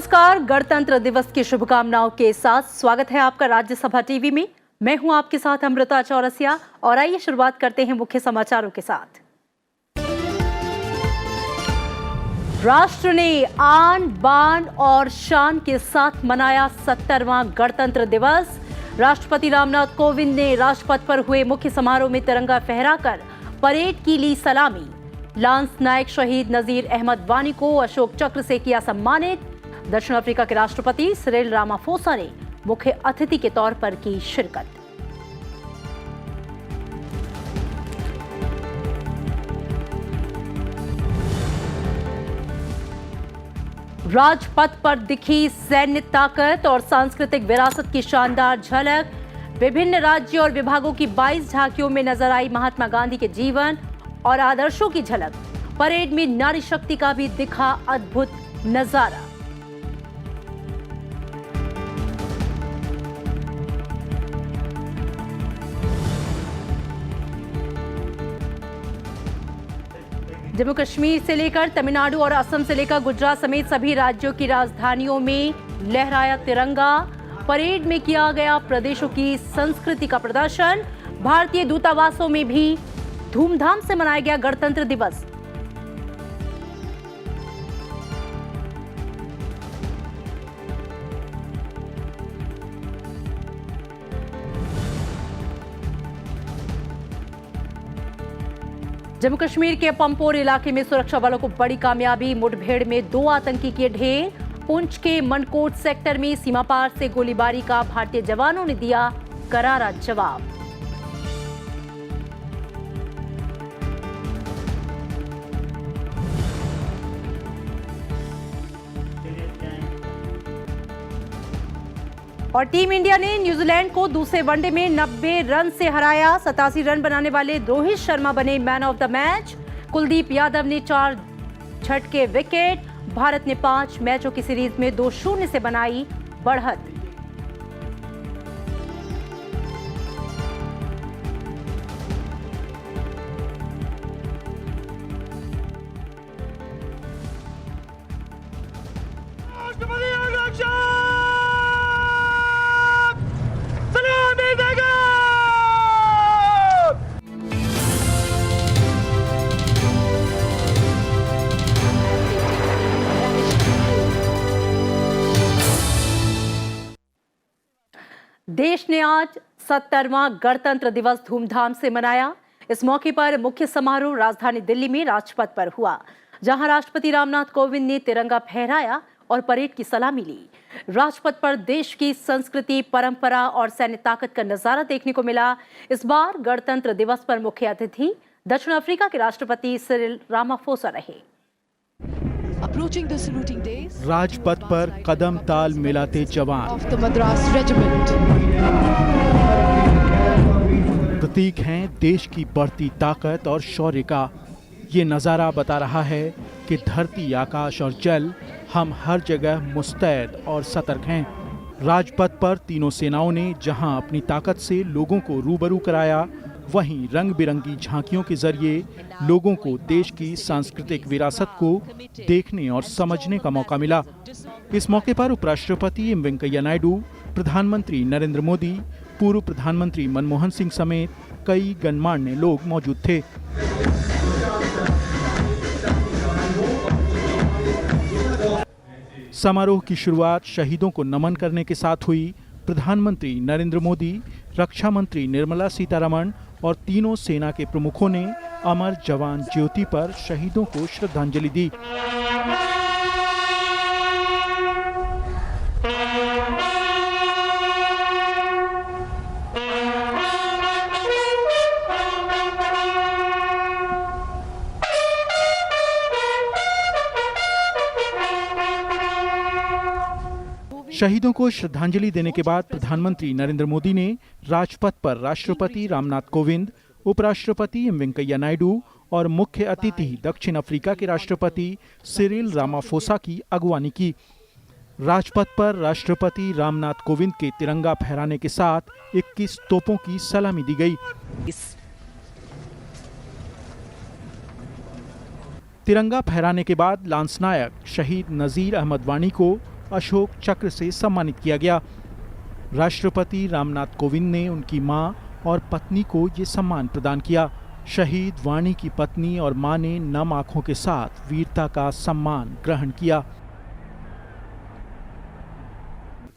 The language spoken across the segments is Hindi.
नमस्कार, गणतंत्र दिवस की शुभकामनाओं के साथ स्वागत है आपका राज्यसभा टीवी में। मैं हूं आपके साथ अमृता चौरसिया और आइए शुरुआत करते हैं मुख्य समाचारों के साथ। राष्ट्र ने आन बान और शान के साथ मनाया 70वां गणतंत्र दिवस। राष्ट्रपति रामनाथ कोविंद ने राजपथ पर हुए मुख्य समारोह में तिरंगा फहराकर परेड की ली सलामी। लांस नायक शहीद नजीर अहमद वानी को अशोक चक्र से किया सम्मानित। दक्षिण अफ्रीका के राष्ट्रपति सिरिल रामाफोसा ने मुख्य अतिथि के तौर पर की शिरकत। राजपथ पर दिखी सैन्य ताकत और सांस्कृतिक विरासत की शानदार झलक। विभिन्न राज्यों और विभागों की 22 झांकियों में नजर आई महात्मा गांधी के जीवन और आदर्शों की झलक। परेड में नारी शक्ति का भी दिखा अद्भुत नजारा। जम्मू कश्मीर से लेकर तमिलनाडु और असम से लेकर गुजरात समेत सभी राज्यों की राजधानियों में लहराया तिरंगा। परेड में किया गया प्रदेशों की संस्कृति का प्रदर्शन। भारतीय दूतावासों में भी धूमधाम से मनाया गया गणतंत्र दिवस। जम्मू कश्मीर के पंपोर इलाके में सुरक्षा बलों को बड़ी कामयाबी। मुठभेड़ में 2 आतंकी किए ढेर। पुंछ के मनकोट सेक्टर में सीमा पार से गोलीबारी का भारतीय जवानों ने दिया करारा जवाब। और टीम इंडिया ने न्यूजीलैंड को दूसरे वनडे में 90 रन से हराया। 87 रन बनाने वाले रोहित शर्मा बने man of the match. Kuldeep Yadav ने 4 झटके विकेट। भारत ने 5 मैचों की सीरीज में 2-0 से बनाई बढ़त। देश ने आज 70वां गणतंत्र दिवस धूमधाम से मनाया। इस मौके पर मुख्य समारोह राजधानी दिल्ली में राजपथ पर हुआ, जहां राष्ट्रपति रामनाथ कोविंद ने तिरंगा फहराया और परेड की सलामी ली। राजपथ पर देश की संस्कृति, परंपरा और सैन्य ताकत का नजारा देखने को मिला। इस बार गणतंत्र दिवस पर मुख्य अतिथि दक्षिण अफ्रीका के राष्ट्रपति सिरिल रामाफोसा रहे। राजपथ पर कदम ताल मिलाते जवान प्रतीक हैं देश की बढ़ती ताकत और शौर्य का। ये नज़ारा बता रहा है कि धरती, आकाश और जल, हम हर जगह मुस्तैद और सतर्क हैं। राजपथ पर तीनों सेनाओं ने जहां अपनी ताकत से लोगों को रूबरू कराया, वहीं रंग बिरंगी झांकियों के जरिए लोगों को देश की सांस्कृतिक विरासत को देखने और समझने का मौका मिला। इस मौके पर उपराष्ट्रपति एम वेंकैया नायडू, प्रधानमंत्री नरेंद्र मोदी, पूर्व प्रधानमंत्री मनमोहन सिंह समेत कई गणमान्य लोग मौजूद थे। समारोह की शुरुआत शहीदों को नमन करने के साथ हुई। प्रधानमंत्री नरेंद्र मोदी, रक्षा मंत्री निर्मला सीतारमण और तीनों सेना के प्रमुखों ने अमर जवान ज्योति पर शहीदों को श्रद्धांजलि दी। शहीदों को श्रद्धांजलि देने के बाद प्रधानमंत्री नरेंद्र मोदी ने राजपथ पर राष्ट्रपति रामनाथ कोविंद, उपराष्ट्रपति एम वेंकैया नायडू और मुख्य अतिथि दक्षिण अफ्रीका के राष्ट्रपति सिरिल रामाफोसा की अगवानी की। राजपथ पर राष्ट्रपति रामनाथ कोविंद के तिरंगा फहराने के साथ 21 तोपों की सलामी दी गई। तिरंगा फहराने के बाद लांस नायक शहीद नजीर अहमद वानी को अशोक चक्र से सम्मानित किया गया। राष्ट्रपति रामनाथ कोविंद ने उनकी मां और पत्नी को ये सम्मान प्रदान किया। शहीद वाणी की पत्नी और मां ने नम आंखों के साथ वीरता का सम्मान ग्रहण किया।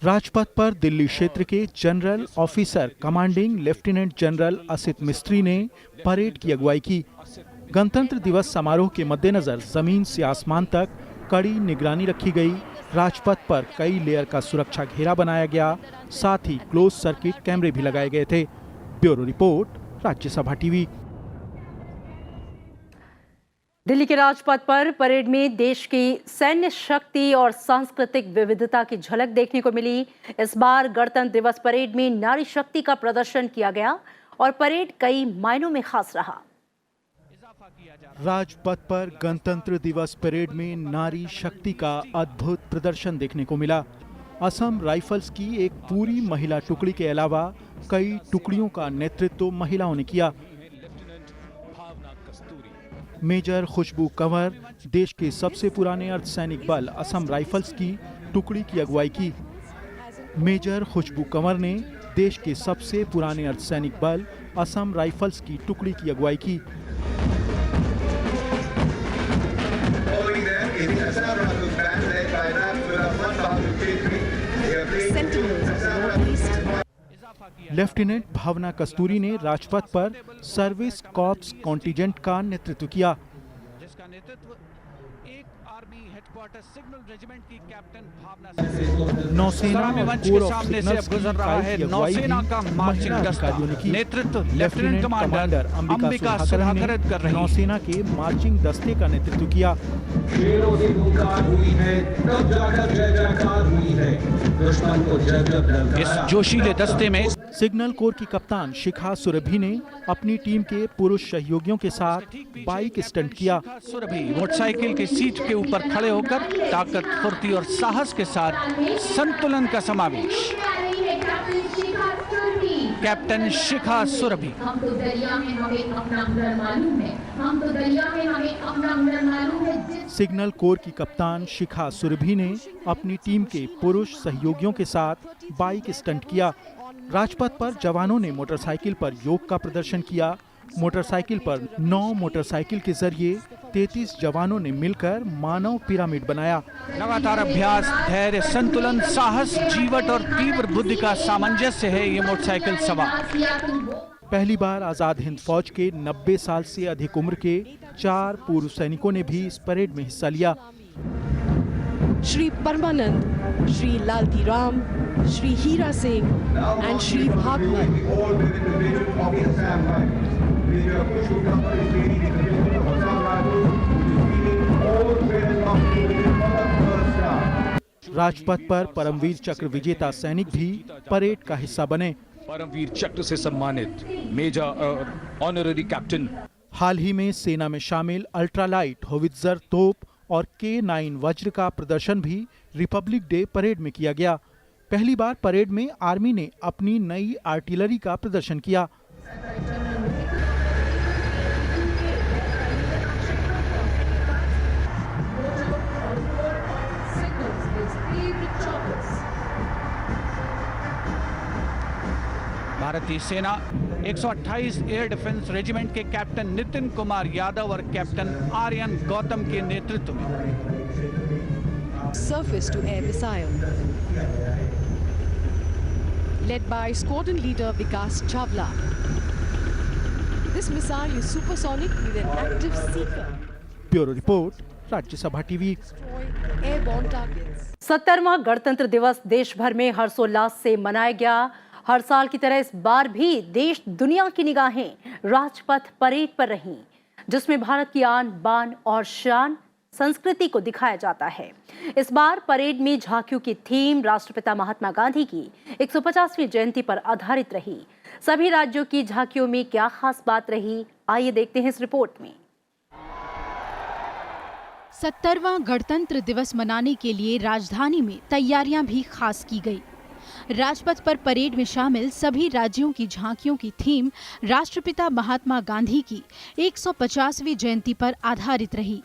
राजपथ पर दिल्ली क्षेत्र के general officer commanding lieutenant general Asit Mistry ने परेड की अगुवाई की। गणतंत्र दिवस समारोह के मद्देनजर जमीन से आसमान तक कड़ी निगरानी रखी गई। राजपथ पर कई लेयर का सुरक्षा घेरा बनाया गया, साथ ही क्लोज सर्किट कैमरे भी लगाए गए थे। Bureau report, Rajya Sabha TV. Delhi के राजपथ पर परेड में देश की सैन्य शक्ति और सांस्कृतिक विविधता की झलक देखने को मिली। इस बार गणतंत्र दिवस परेड में नारी शक्ति का प्रदर्शन किया गया और परेड कई मायनों में खास रहा। राजपथ पर गणतंत्र दिवस परेड में नारी शक्ति का अद्भुत प्रदर्शन देखने को मिला। असम राइफल्स की एक पूरी महिला टुकड़ी के अलावा कई टुकड़ियों का नेतृत्व महिलाओं ने किया। मेजर खुशबू कंवर देश के सबसे पुराने अर्धसैनिक बल असम राइफल्स की टुकड़ी की अगुवाई की। मेजर खुशबू कंवर ने देश के सबसे पुराने अर्धसैनिक बल असम राइफल्स की टुकड़ी की अगुवाई की। लेफ्टिनेंट भावना कस्तूरी ने राजपथ पर सर्विस कॉर्प्स कॉन्टिजेंट का नेतृत्व किया, जिसका नेतृत्व एक आर्मी हेडक्वार्टर सिग्नल रेजिमेंट की कैप्टन भावना नौसेना और कोर ऑफ सिग्नल्स की गुजर रहा है। की अगुवाई नौसेना का भी मार्चिंग महिला दस्ता अधिकारियों ने की। नेतृत्व लेफ्टिनेंट कमांडर अंबिका सुधाकर कर ने रही नौसेना के मार्चिंग दस्ते का नेतृत्व किया। शेरों से पुकार हुई है, तब जाकर जय जयकार हुई है, दुश्मन को जब जब ललकारा। इस जोशीले दस्ते में सिग्नल कोर की कप्तान शिखा सुरभि ने अपनी टीम के पुरुष सहयोगियों के साथ बाइक स्टंट किया। सुरभि मोटरसाइकिल की सीट के ऊपर खड़े होकर ताकत, फुर्ती और साहस के साथ संतुलन का समावेश। कैप्टन शिखा सुरभि। हम तो दरिया में हमें अपना हुनर मालूम है, हम तो दरिया में हमें अपना हुनर मालूम है। सिग्नल कोर की कप्तान शिखा सुरभि ने अपनी टीम के पुरुष सहयोगियों के साथ बाइक स्टंट किया। राजपथ पर जवानों ने मोटरसाइकिल पर योग का प्रदर्शन किया। मोटरसाइकिल पर 9 मोटरसाइकिल के जरिए 33 जवानों ने मिलकर मानव पिरामिड बनाया। लगातार अभ्यास, धैर्य, संतुलन, साहस, जीवट और तीव्र बुद्धि का सामंजस्य है ये मोटरसाइकिल सवार। पहली बार आजाद हिंद फौज के 90 साल से अधिक उम्र के 4 पूर्व सैनिकों ने भी इस परेड में हिस्सा लिया। श्री परमानंद, श्री लालती राम, श्री हीरा सिंह एंड श्री भागवत। राजपथ पर परमवीर चक्र विजेता सैनिक भी परेड का हिस्सा बने। परमवीर चक्र से सम्मानित मेजर ऑनररी कैप्टन। हाल ही में सेना में शामिल अल्ट्रालाइट होवित्जर तोप और K9 वज्र का प्रदर्शन भी रिपब्लिक डे परेड में किया गया। पहली बार परेड में आर्मी ने अपनी नई आर्टिलरी का प्रदर्शन किया। भारतीय सेना 128 एयर डिफेंस रेजिमेंट के कैप्टन नितिन कुमार यादव और कैप्टन आर्यन गौतम के नेतृत्व में Surface to air missile, led by squadron leader Vikas Chawla. This missile is supersonic with an active seeker. Bureau report, Rajya Sabha TV. Destroy airborne targets. 70वां गणतंत्र दिवस देश भर में हर्षोल्लास से मनाया गया। हर साल की तरह इस बार भी देश दुनिया की निगाहें राजपथ परेड पर रहीं, जिसमें भारत की आन बान और शान संस्कृति को दिखाया जाता है। इस बार परेड में झांकियों की थीम राष्ट्रपिता महात्मा गांधी की 150वीं जयंती पर आधारित रही। सभी राज्यों की झांकियों में क्या खास बात रही, आइए देखते हैं इस रिपोर्ट में। 70वां गणतंत्र दिवस मनाने के लिए राजधानी में तैयारियां भी खास की गई। राजपथ पर परेड में शामिल सभी राज्यों की झांकियों की थीम राष्ट्रपिता महात्मा गांधी की 150वीं जयंती पर आधारित रही।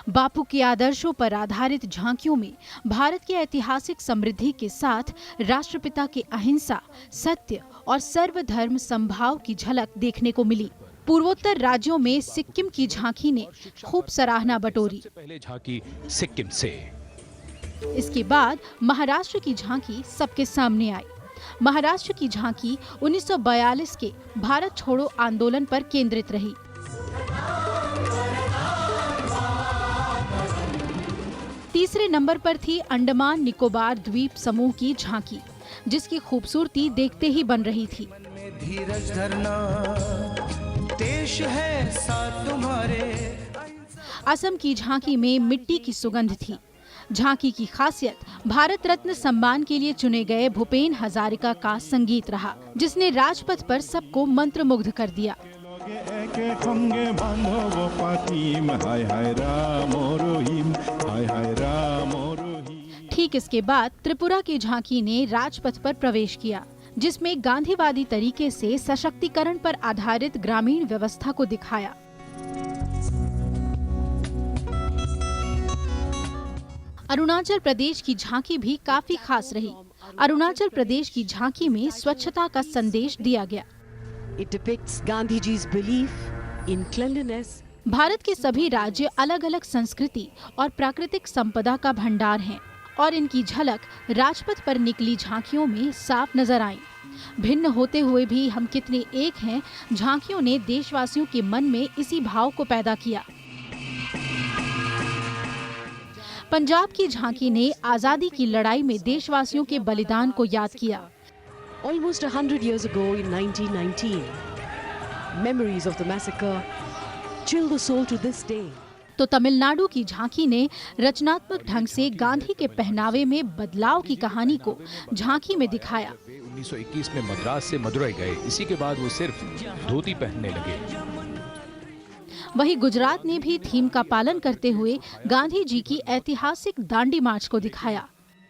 बापू के आदर्शों पर आधारित झांकियों में भारत की ऐतिहासिक समृद्धि के साथ राष्ट्रपिता के अहिंसा, सत्य और सर्वधर्म समभाव की झलक देखने को मिली। पूर्वोत्तर राज्यों में सिक्किम की झांकी ने खूब सराहना बटोरी। पहले झांकी सिक्किम से। इसके बाद महाराष्ट्र की झांकी सबके सामने आई। महाराष्ट्र की झांकी 1942 के भारत छोड़ो आंदोलन पर केंद्रित रही। तीसरे नंबर पर थी अंडमान निकोबार द्वीप समूह की झांकी, जिसकी खूबसूरती देखते ही बन रही थी। धीरज धरना, देश है साथ तुम्हारे। असम की झांकी में मिट्टी की सुगंध थी। झांकी की खासियत भारत रत्न सम्मान के लिए चुने गए भूपेन हजारिका का संगीत रहा, जिसने राजपथ पर सबको मंत्रमुग्ध कर दिया। ठीक इसके बाद त्रिपुरा की झांकी ने राजपथ पर प्रवेश किया, जिसमें गांधीवादी तरीके से सशक्तिकरण पर आधारित ग्रामीण व्यवस्था को दिखाया। अरुणाचल प्रदेश की झांकी भी काफी खास रही। अरुणाचल प्रदेश की झांकी में स्वच्छता का संदेश दिया गया। It depicts Gandhiji's belief in cleanliness. Bharat के सभी राज्य अलग अलग संस्कृति और प्राकृतिक संपदा का भंडार हैं और इनकी झलक राजपथ पर निकली झांकियों में साफ नजर आई। भिन्न होते हुए भी हम कितने एक हैं, झांकियों ने देशवासियों के मन में इसी भाव को पैदा किया। पंजाब की झांकी ने आजादी की लड़ाई में देशवासियों के बलिदान को याद किया। Almost 100 years ago in 1919, memories of the massacre chill the soul to this day. तो तमिलनाडु की झांकी ने रचनात्मक ढंग से गांधी के पहनावे में बदलाव की कहानी को झांकी में दिखाया। 1921 में मद्रास से मदुरई गए, इसी के बाद वो सिर्फ धोती पहनने लगे। वहीं गुजरात ने भी थीम का पालन करते हुए गांधी जी की ऐतिहासिक दांडी मार्च को दिखाया।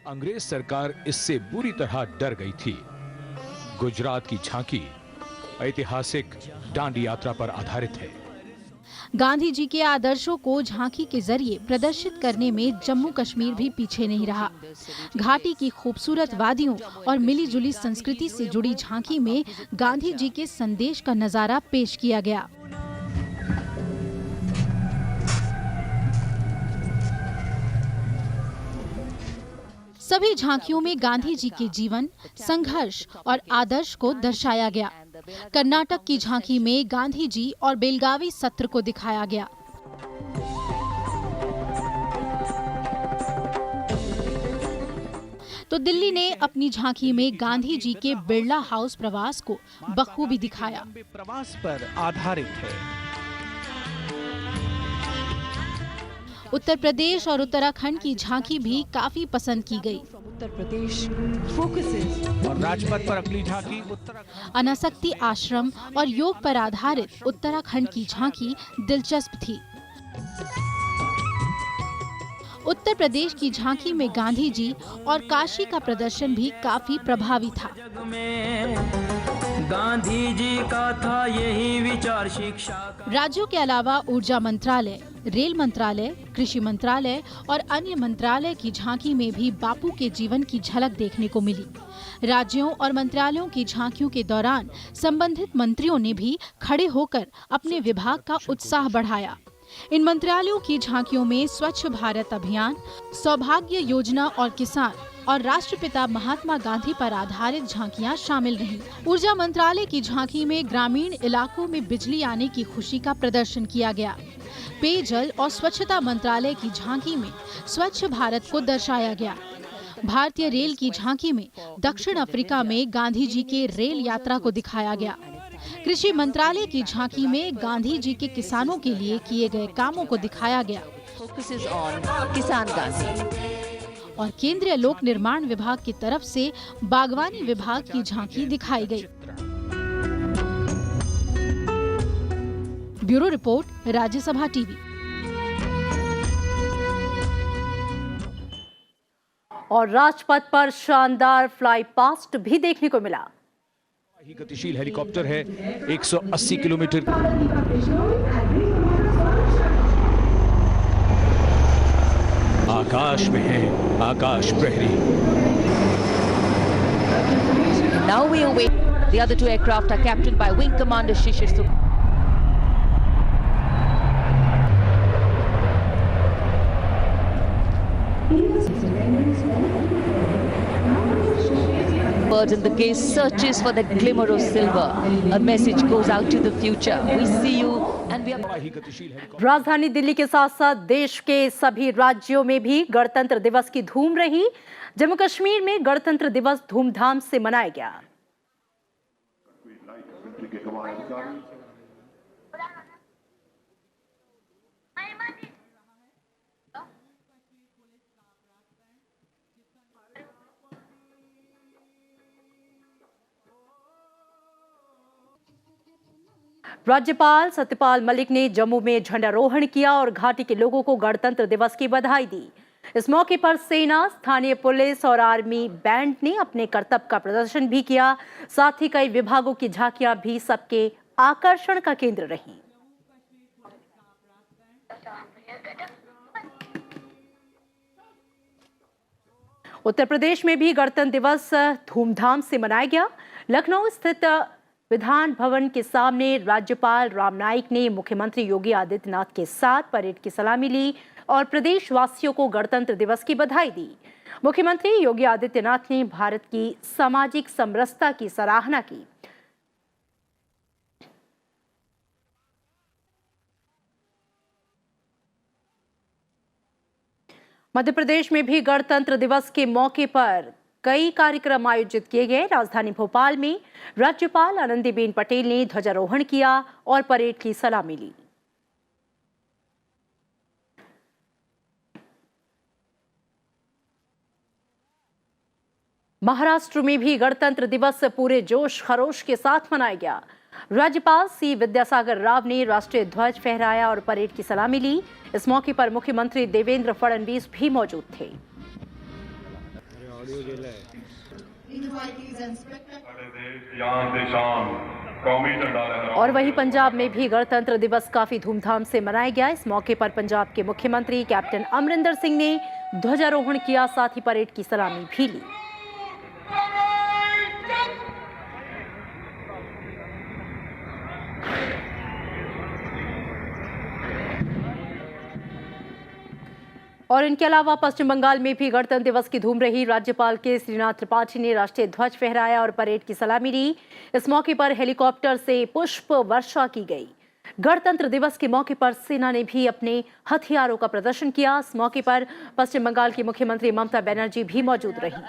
अंग्रेज सरकार इससे बुरी तरह डर गई थी। गुजरात की झांकी ऐतिहासिक दांडी यात्रा पर आधारित है। गांधी जी के आदर्शों को झांकी के जरिए प्रदर्शित करने में जम्मू कश्मीर भी पीछे नहीं रहा। घाटी की खूबसूरत वादियों और मिलीजुली संस्कृति से जुड़ी झांकी में गांधी जी के संदेश का नजारा पेश किया गया। सभी झांकियों में गांधी जी के जीवन, संघर्ष और आदर्श को दर्शाया गया। कर्नाटक की झांकी में गांधी जी और बेलगावी सत्र को दिखाया गया। तो दिल्ली ने अपनी झांकी में गांधी जी के बिरला हाउस प्रवास को बखूबी दिखाया। प्रवास पर आधारित है। उत्तर प्रदेश और उत्तराखंड की झांकी भी काफी पसंद की गई। उत्तर प्रदेश focuses और राजपथ पर अगली झांकी अनासक्ति आश्रम और योग पर आधारित उत्तराखंड की झांकी दिलचस्प थी। उत्तर प्रदेश की झांकी में गांधी जी और काशी का प्रदर्शन भी काफी प्रभावी था। गांधी जी का था यही विचार शिक्षा। राज्यों के अलावा ऊर्जा मंत्रालय, रेल मंत्रालय, कृषि मंत्रालय और अन्य मंत्रालय की झांकी में भी बापू के जीवन की झलक देखने को मिली। राज्यों और मंत्रालयों की झांकियों के दौरान संबंधित मंत्रियों ने भी खड़े होकर अपने विभाग का उत्साह बढ़ाया। इन मंत्रालयों की झांकियों में स्वच्छ भारत अभियान, सौभाग्य योजना और किसान और राष्ट्रपिता महात्मा गांधी पर आधारित झांकियां शामिल रहीं। ऊर्जा मंत्रालय की झांकी में ग्रामीण इलाकों में बिजली आने की खुशी का प्रदर्शन किया गया। पेयजल और स्वच्छता मंत्रालय की झांकी में स्वच्छ भारत को दर्शाया गया। भारतीय रेल की झांकी में दक्षिण अफ्रीका में गांधी जी के रेल यात्रा को दिखाया गया। कृषि मंत्रालय की झांकी में गांधी जी के किसानों के लिए किए गए कामों को दिखाया गया। focuses on किसान गांधी। और केंद्रीय लोक निर्माण विभाग की तरफ से बागवानी विभाग की झांकी दिखाई गई। Bureau report, Rajya Sabha TV. और राजपथ पर शानदार फ्लाई पास्ट भी देखने को मिला। ही गतिशील हेलीकॉप्टर है, 180 किलोमीटर। आकाश में है आकाश प्रहरी। Now we await the other two aircraft are captained by Wing Commander Shishir Sukh. Birds in the case searches for that glimmer of silver. A message goes out to the future. We see you and we are. राजधानी दिल्ली के साथ साथ देश के सभी राज्यों में भी गणतंत्र दिवस की धूम रही। जम्मू कश्मीर में गणतंत्र दिवस धूमधाम से मनाया गया। राज्यपाल सत्यपाल मलिक ने जम्मू में झंडारोहण किया और घाटी के लोगों को गणतंत्र दिवस की बधाई दी। इस मौके पर सेना, स्थानीय पुलिस और आर्मी बैंड ने अपने कर्तव्य का प्रदर्शन भी किया। साथ ही कई विभागों की झांकियां भी सबके आकर्षण का केंद्र रहीं। उत्तर प्रदेश में भी गणतंत्र दिवस धूमधाम से मनाया गया। लखनऊ स्थित विधान भवन के सामने राज्यपाल राम नाईक ने मुख्यमंत्री योगी आदित्यनाथ के साथ परेड की सलामी ली और प्रदेशवासियों को गणतंत्र दिवस की बधाई दी। मुख्यमंत्री योगी आदित्यनाथ ने भारत की सामाजिक समरसता की सराहना की। मध्य प्रदेश में भी गणतंत्र दिवस के मौके पर कई कार्यक्रम आयोजित किए गए। राजधानी भोपाल में राज्यपाल आनंदीबेन पटेल ने ध्वजारोहण किया और परेड की सलामी ली। महाराष्ट्र में भी गणतंत्र दिवस पूरे जोश खरोश के साथ मनाया गया। राज्यपाल सी विद्यासागर राव ने राष्ट्रीय ध्वज फहराया और परेड की सलामी ली। इस मौके पर मुख्यमंत्री देवेंद्र फडणवीस भी मौजूद थे। और वहीं पंजाब में भी गणतंत्र दिवस काफी धूमधाम से मनाया गया। इस मौके पर पंजाब के मुख्यमंत्री कैप्टन अमरिंदर सिंह ने ध्वजारोहण किया, साथ ही परेड की सलामी भी ली। और इनके अलावा पश्चिम बंगाल में भी गणतंत्र दिवस की धूम रही। राज्यपाल के श्रीनाथ त्रिपाठी ने राष्ट्रीय ध्वज फहराया और परेड की सलामी ली। इस मौके पर हेलीकॉप्टर से पुष्प वर्षा की गई। गणतंत्र दिवस के मौके पर सेना ने भी अपने हथियारों का प्रदर्शन किया। इस मौके पर पश्चिम बंगाल की मुख्यमंत्री ममता बनर्जी भी मौजूद रही।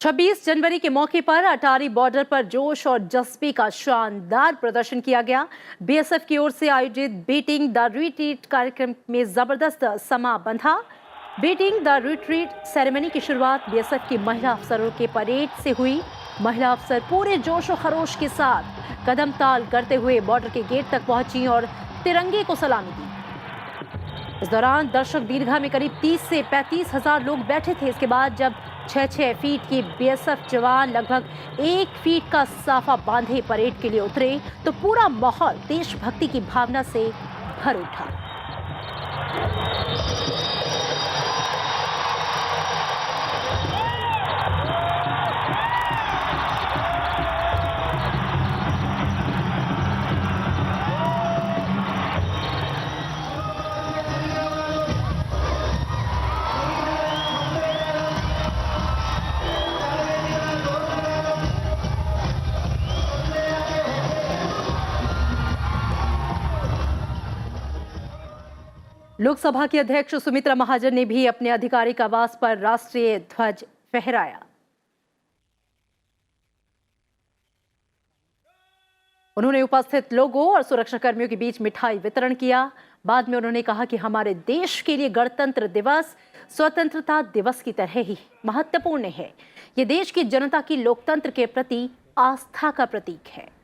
छब्बीस जनवरी के मौके पर अटारी बॉर्डर पर जोश और जज्बे का शानदार प्रदर्शन किया गया। बीएसएफ की ओर से आयोजित बीटिंग द रिट्रीट कार्यक्रम में जबरदस्त समा बंधा। बीटिंग द रिट्रीट सेरेमनी की शुरुआत बीएसएफ की महिला अफसरों के परेड से हुई। महिला अफसर पूरे जोश और खरोश के साथ कदम ताल करते हुए बॉर्डर के गेट तक पहुंची और तिरंगे को सलामी दी। इस दौरान दर्शक दीर्घा में करीब 30 से 35 हजार लोग बैठे थे। इसके बाद जब 6-6 फीट के बीएसएफ जवान लगभग 1 फीट का साफा बांधे परेड के लिए उतरे तो पूरा माहौल देशभक्ति की भावना से भर उठा। लोकसभा की अध्यक्ष सुमित्रा महाजन ने भी अपने आधिकारिक आवास पर राष्ट्रीय ध्वज फहराया। उन्होंने उपस्थित लोगों और सुरक्षाकर्मियों के बीच मिठाई वितरण किया। बाद में उन्होंने कहा कि हमारे देश के लिए गणतंत्र दिवस स्वतंत्रता दिवस की तरह ही महत्वपूर्ण है। ये देश की जनता की लोकतंत्र के प्रति आस्था का प्रतीक है।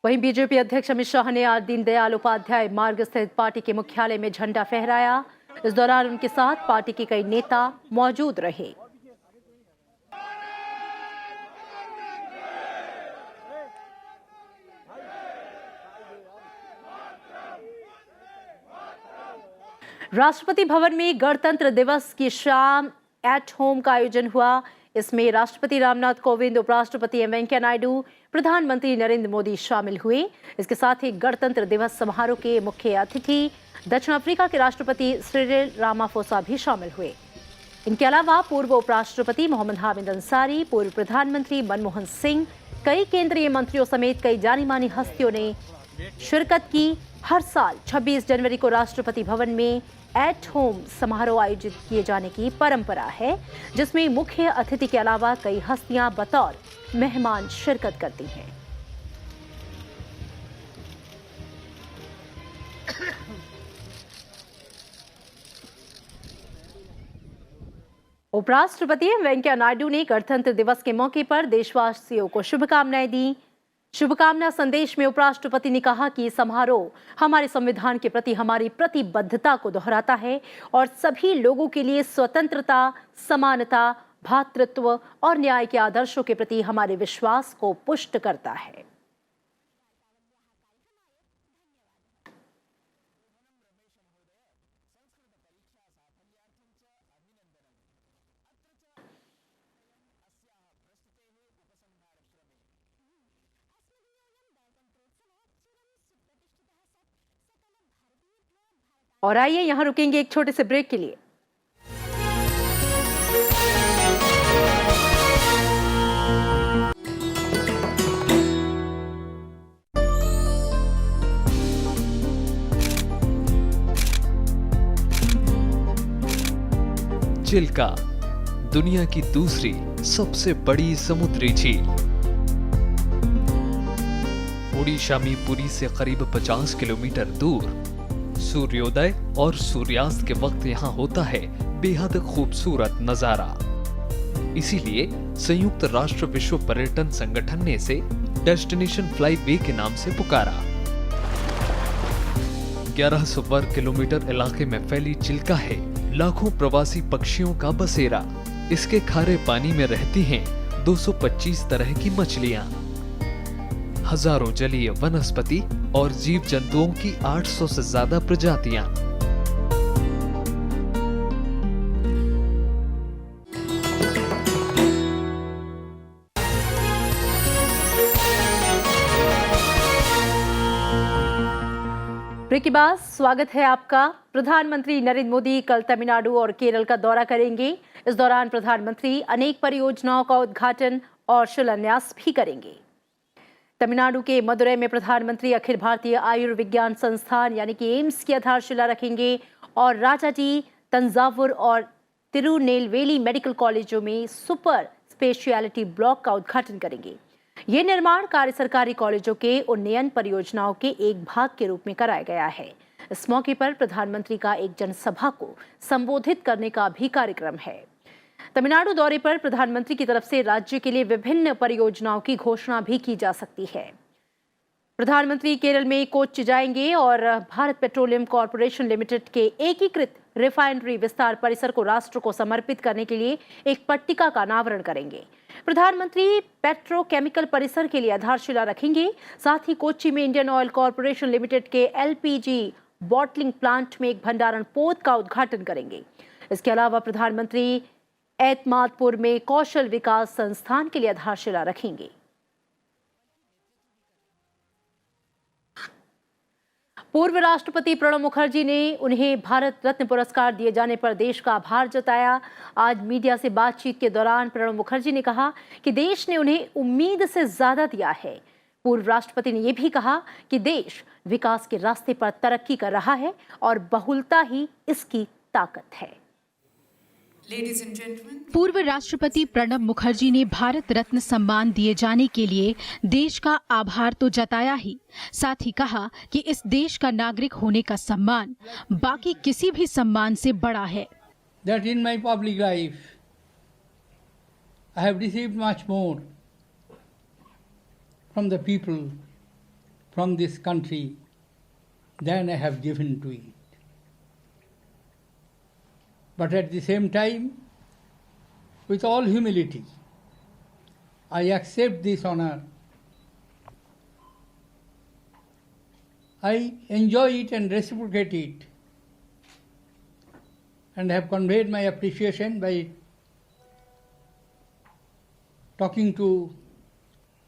वहीं बीजेपी अध्यक्ष अमित शाह ने आज दीनदयाल उपाध्याय मार्ग स्थित पार्टी के मुख्यालय में झंडा फहराया। इस दौरान उनके साथ पार्टी के कई नेता मौजूद रहे। राष्ट्रपति भवन में गणतंत्र दिवस की शाम एट होम का आयोजन हुआ। इसमें राष्ट्रपति रामनाथ कोविंद, उपराष्ट्रपति एम वेंकैया नायडू, प्रधानमंत्री नरेंद्र मोदी शामिल हुए। इसके साथ ही गणतंत्र दिवस समारोह के मुख्य अतिथि दक्षिण अफ्रीका के राष्ट्रपति सिरिल रामाफोसा भी शामिल हुए। इनके अलावा पूर्व उपराष्ट्रपति मोहम्मद हामिद अंसारी, पूर्व प्रधानमंत्री मनमोहन सिंह, कई केंद्रीय मंत्रियों समेत कई जानी मानी हस्तियों ने शिरकत की। हर साल 26 जनवरी को राष्ट्रपति भवन में एट होम समारोह आयोजित किए जाने की परंपरा है, जिसमें मुख्य अतिथि के अलावा कई हस्तियां बतौर मेहमान शिरकत करती हैं। उपराष्ट्रपति वेंकैया नायडू ने गणतंत्र दिवस के मौके पर देशवासियों को शुभकामनाएं दी। शुभकामना संदेश में उपराष्ट्रपति ने कहा कि समारोह हमारे संविधान के प्रति हमारी प्रतिबद्धता को दोहराता है और सभी लोगों के लिए स्वतंत्रता, समानता, भ्रातृत्व और न्याय के आदर्शों के प्रति हमारे विश्वास को पुष्ट करता है। और आइए यहां रुकेंगे एक छोटे से ब्रेक के लिए। चिल्का, दुनिया की दूसरी सबसे बड़ी समुद्री झील, ओडिशा में पुरी से करीब 50 किलोमीटर दूर। सूर्योदय और सूर्यास्त के वक्त यहाँ होता है बेहद खूबसूरत नजारा। इसीलिए संयुक्त राष्ट्र विश्व पर्यटन संगठन ने इसे डेस्टिनेशन फ्लाई वे के नाम से पुकारा। 1100 वर्ग किलोमीटर इलाके में फैली चिल्का है लाखों प्रवासी पक्षियों का बसेरा। इसके खारे पानी में रहती हैं 225 तरह की मछलियां, हजारों जलीय वनस्पति और जीव जंतुओं की 800 से ज्यादा प्रजातियां। ब्रेक के बाद स्वागत है आपका। प्रधानमंत्री नरेंद्र मोदी कल तमिलनाडु और केरल का दौरा करेंगे। इस दौरान प्रधानमंत्री अनेक परियोजनाओं का उद्घाटन और शिलान्यास भी करेंगे। तमिलनाडु के मदुरै में प्रधानमंत्री अखिल भारतीय आयुर्विज्ञान संस्थान यानी कि एम्स की आधारशिला रखेंगे और राजाजी, तंजावुर और तिरुनेलवेली मेडिकल कॉलेजों में सुपर स्पेशलिटी ब्लॉक का उद्घाटन करेंगे। ये निर्माण कार्य सरकारी कॉलेजों के उन्नयन परियोजनाओं के एक भाग के रूप में कराया गया है। इस मौके पर प्रधानमंत्री का एक जनसभा को संबोधित करने का भी कार्यक्रम है। तमिलनाडु दौरे पर प्रधानमंत्री की तरफ से राज्य के लिए विभिन्न परियोजनाओं की घोषणा भी की जा सकती है। प्रधानमंत्री केरल में कोच्चि जाएंगे और भारत पेट्रोलियम कॉर्पोरेशन लिमिटेड के एकीकृत रिफाइनरी विस्तार परिसर को राष्ट्र को समर्पित करने के लिए एक पट्टिका का अनावरण करेंगे। प्रधानमंत्री पेट्रोकेमिकल परिसर के लिए आधारशिला रखेंगे। साथ ही कोच्चि में इंडियन ऑयल कॉर्पोरेशन लिमिटेड के एलपीजी बॉटलिंग प्लांट में एक भंडारण पोत का उद्घाटन करेंगे। इसके अलावा प्रधानमंत्री एतमादपुर में कौशल विकास संस्थान के लिए आधारशिला रखेंगे। पूर्व राष्ट्रपति प्रणब मुखर्जी ने उन्हें भारत रत्न पुरस्कार दिए जाने पर देश का आभार जताया। आज मीडिया से बातचीत के दौरान प्रणब मुखर्जी ने कहा कि देश ने उन्हें उम्मीद से ज्यादा दिया है। पूर्व राष्ट्रपति ने यह भी कहा कि देश विकास के रास्ते पर तरक्की कर रहा है और बहुलता ही इसकी ताकत है। पूर्व राष्ट्रपति प्रणब मुखर्जी ने भारत रत्न सम्मान दिए जाने के लिए देश का आभार तो जताया ही, साथ ही कहा कि इस देश का नागरिक होने का सम्मान बाकी किसी भी सम्मान से बड़ा है। That in my public life I have received much more from the people from this country than I have given to it. But at the same time, with all humility, I accept this honor. I enjoy it and reciprocate it, and have conveyed my appreciation by talking to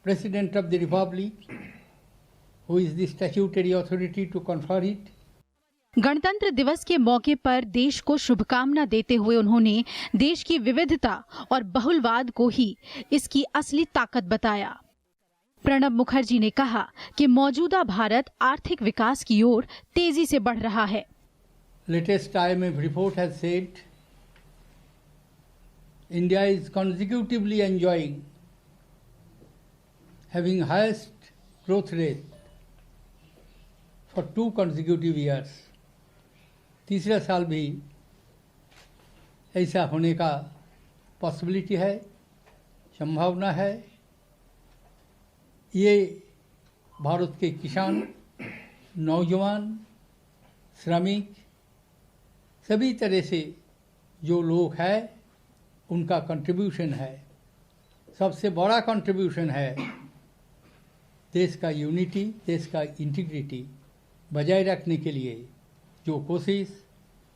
President of the Republic, who is the statutory authority to confer it. गणतंत्र दिवस के मौके पर देश को शुभकामना देते हुए उन्होंने देश की विविधता और बहुलवाद को ही इसकी असली ताकत बताया। प्रणब मुखर्जी ने कहा कि मौजूदा भारत आर्थिक विकास की ओर तेजी से बढ़ रहा है। Latest IMF report has said India is consecutively enjoying having highest growth rate for 2 consecutive years. तीसरा साल भी ऐसा होने का पॉसिबिलिटी है, संभावना है। ये भारत के किसान, नौजवान, श्रमिक, सभी तरह से जो लोग हैं उनका कंट्रीब्यूशन है। सबसे बड़ा कंट्रीब्यूशन है देश का यूनिटी, देश का इंटीग्रिटी बजाय रखने के लिए जो कोशिश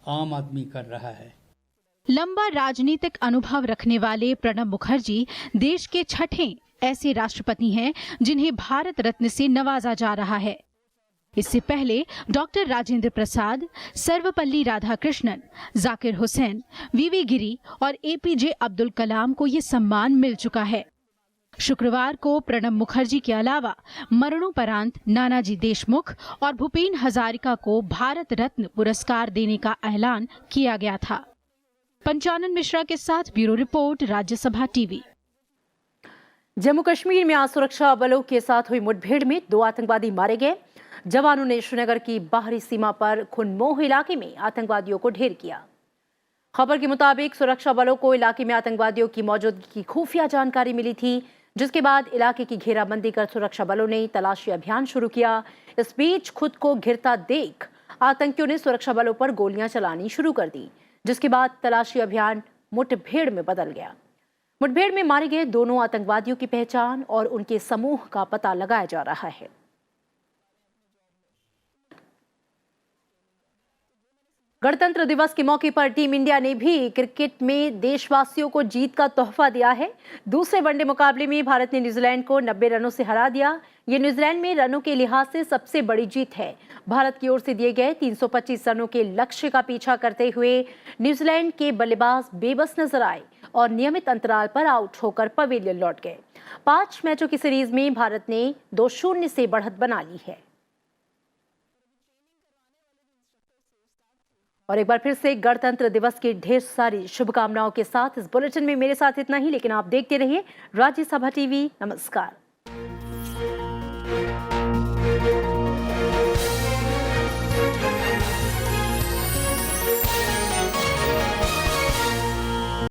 आम आदमी कर रहा है। लंबा राजनीतिक अनुभव रखने वाले प्रणब मुखर्जी देश के छठे ऐसे राष्ट्रपति हैं जिन्हें भारत रत्न से नवाजा जा रहा है। इससे पहले डॉक्टर राजेंद्र प्रसाद, सर्वपल्ली राधाकृष्णन, जाकिर हुसैन, वीवी गिरी और एपीजे अब्दुल कलाम को ये सम्मान मिल चुका है। शुक्रवार को प्रणब मुखर्जी के अलावा मरणोपरांत नानाजी देशमुख और भूपेन हजारिका को भारत रत्न पुरस्कार देने का ऐलान किया गया था। पंचानन मिश्रा के साथ bureau report, Rajya Sabha TV. Jammu Kashmir में आज सुरक्षा बलों के साथ हुई मुठभेड़ में 2 आतंकवादी मारे गए। जवानों ने श्रीनगर की बाहरी सीमा पर खुनमोह इलाके में आतंकवादियों को ढेर किया। खबर के मुताबिक सुरक्षा बलों को इलाके में आतंकवादियों की मौजूदगी की खुफिया जानकारी मिली थी, जिसके बाद इलाके की घेराबंदी कर सुरक्षा बलों ने तलाशी अभियान शुरू किया। इस बीच खुद को घिरता देख आतंकियों ने सुरक्षा बलों पर गोलियां चलानी शुरू कर दी, जिसके बाद तलाशी अभियान मुठभेड़ में बदल गया। मुठभेड़ में मारे गए दोनों आतंकवादियों की पहचान और उनके समूह का पता लगाया जा रहा है। गणतंत्र दिवस के मौके पर टीम इंडिया ने भी क्रिकेट में देशवासियों को जीत का तोहफा दिया है। दूसरे वनडे मुकाबले में भारत ने न्यूजीलैंड को 90 रनों से हरा दिया। ये न्यूजीलैंड में रनों के लिहाज से सबसे बड़ी जीत है। भारत की ओर से दिए गए 325 रनों के लक्ष्य का पीछा करते हुए न्यूजीलैंड के बल्लेबाज बेबस नजर आए और नियमित अंतराल पर आउट होकर पवेलियन लौट गए। 5 मैचों की सीरीज में भारत ने 2-0 से बढ़त बना ली है। और एक बार फिर से गणतंत्र दिवस की ढेर सारी शुभकामनाओं के साथ इस बुलेटिन में मेरे साथ इतना ही, लेकिन आप देखते रहिए राज्यसभा टीवी। नमस्कार।